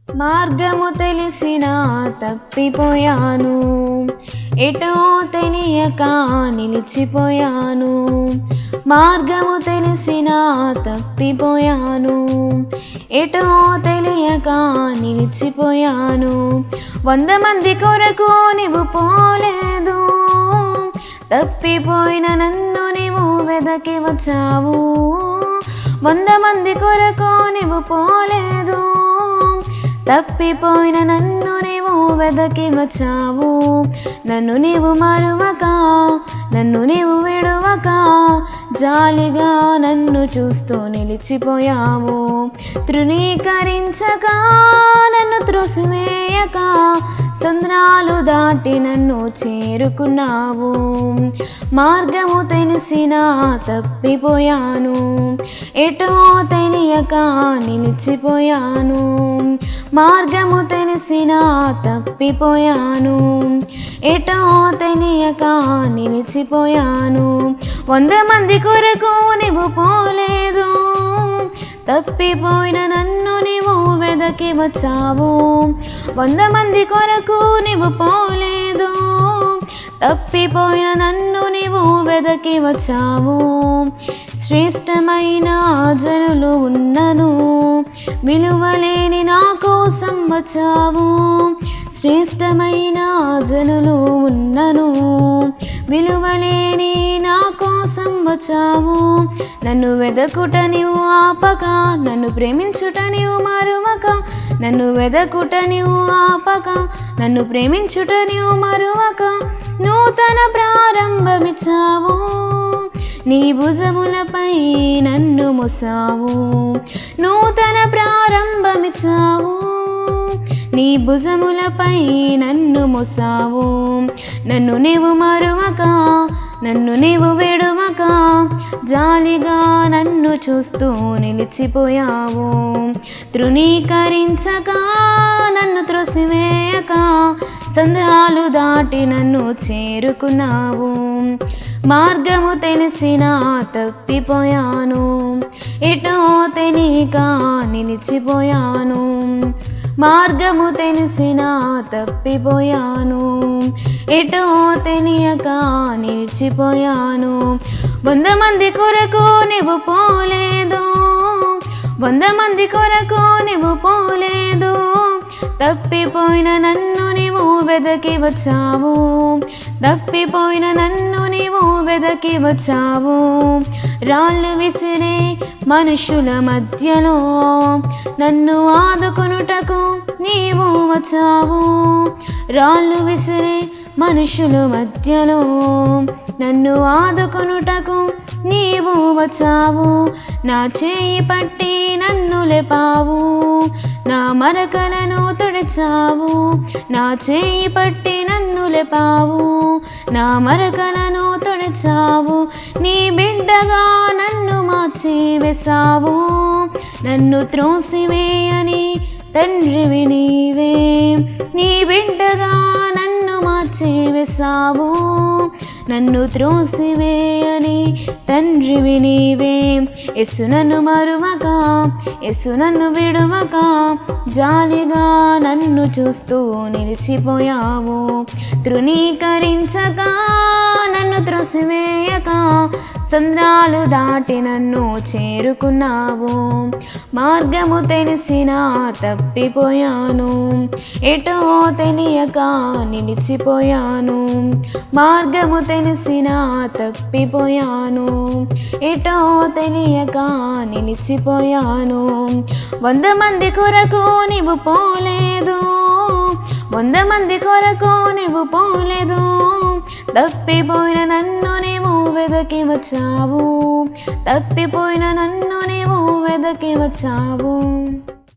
మార్గము తెలిసినా తప్పిపోయాను, ఎటో తెలియక నిలిచిపోయాను. మార్గము తెలిసినా తప్పిపోయాను, ఎటో తెలియక నిలిచిపోయాను. 100 మంది కొరకు నీవు పోలేదు, తప్పిపోయిన నన్ను నీవు వెదకి వచ్చావు. 100 మంది కొరకు నీవు పోలేదు, తప్పిపోయిన నన్ను నీవు వెదకి వచ్చావు. నన్ను నీవు మరువక, నన్ను నీవు విడువక, జాలిగా నన్ను చూస్తూ నిలిచిపోయావు. తృణీకరించక, నన్ను త్రోసివేయక, సంద్రాలు దాటి నన్ను చేరుకున్నావు. మార్గము తెలిసినా తప్పిపోయాను, ఎటో తెలియక నిలిచిపోయాను. మార్గము తెలిసినా తప్పిపోయాను, ఎటో తెలియక నిలిచిపోయాను. 100 మంది కొరకు నీవు పోలేదు, తప్పిపోయిన నన్ను నీవు వెదకి వచ్చావు. 100 మంది కొరకు నీవు పోలేదు, తప్పిపోయిన నన్ను నీవు వెదకి వచ్చావు. శ్రేష్టమైన జనులు ఉన్నను, విలువలేని నా కోసం వచ్చావు. శ్రేష్టమైన జనులు ఉన్నను, విలువలేని నా కోసం వచ్చావు. నన్ను వెదకుట నీవు ఆపక, నన్ను ప్రేమించుట నీవు మరువక. నన్ను వెదకుట నీవు ఆపక, నన్ను ప్రేమించుట నీవు మరువక. నూతన ప్రారంభమిచ్చావు, నీ భుజములపై నన్ను మోసావు. నూతన ప్రారంభమిచ్చావు, నీ భుజములపై నన్ను మోసావు. నన్ను నీవు మరువక, నన్ను నీవు విడువక, జాలిగా నన్ను చూస్తూ నిలిచిపోయావు. తృణీకరించక, నన్ను త్రోసివేయక, సంద్రాలు దాటి నన్ను చేరుకున్నావు. మార్గము తెలిసినా తప్పిపోయాను, ఎటో తెలియక నిలిచిపోయాను. మార్గము తెలిసినా తప్పిపోయాను, ఎటో తెలియక నిలిచిపోయాను. 100 మంది కొరకు నీవు పోలేదు, 100 మంది కొరకు నీవు పోలేదు, తప్పిపోయిన నన్ను నీవు వెదకి వచ్చావు. తప్పిపోయిన నన్ను నీవు వెదకి వచ్చావు. రాళ్ళు విసిరే మనుషుల మధ్యలో నన్ను ఆదుకొనుటకు నీవు వచ్చావు. రాళ్ళు విసిరే మనుషుల మధ్యలో నన్ను ఆదుకొనుటకు నీవు వచ్చావు. నా చేయి పట్టి నన్ను లేపావు, నా మరకలను తుడిచావు. నా చేయి పట్టి నన్ను లేపావు, నా మరకలను తుడిచావు. నీ బిడ్డగా నన్ను మార్చి వేసావు. నన్ను త్రోసివేయని తండ్రివి నీవే, నీ బిడ్డగా నన్ను మార్చి వేసావు. నన్ను త్రోసివేయని తండ్రివి నీవే. యేసు నన్ను మరువక, యేసు నన్ను విడువక, జాలిగా నన్ను చూస్తూ నిలిచిపోయావు. తృణీకరించక, నన్ను త్రోసివేయక, సంద్రాలు దాటి నన్ను చేరుకున్నావు. మార్గము తెలిసినా తప్పిపోయాను, ఎటో తెలియక నిలిచిపోయాను. మార్గము తెలిసినా తప్పిపోయాను, ఎటో తెలియక నిలిచిపోయాను. 100 మంది కొరకు నీవు పోలేదు, 100 మంది కొరకు నీవు పోలేదు, తప్పిపోయిన నన్ను నీవు వెదకి వచ్చావు. తప్పిపోయిన నన్ను నీవు వెదకి వచ్చావు.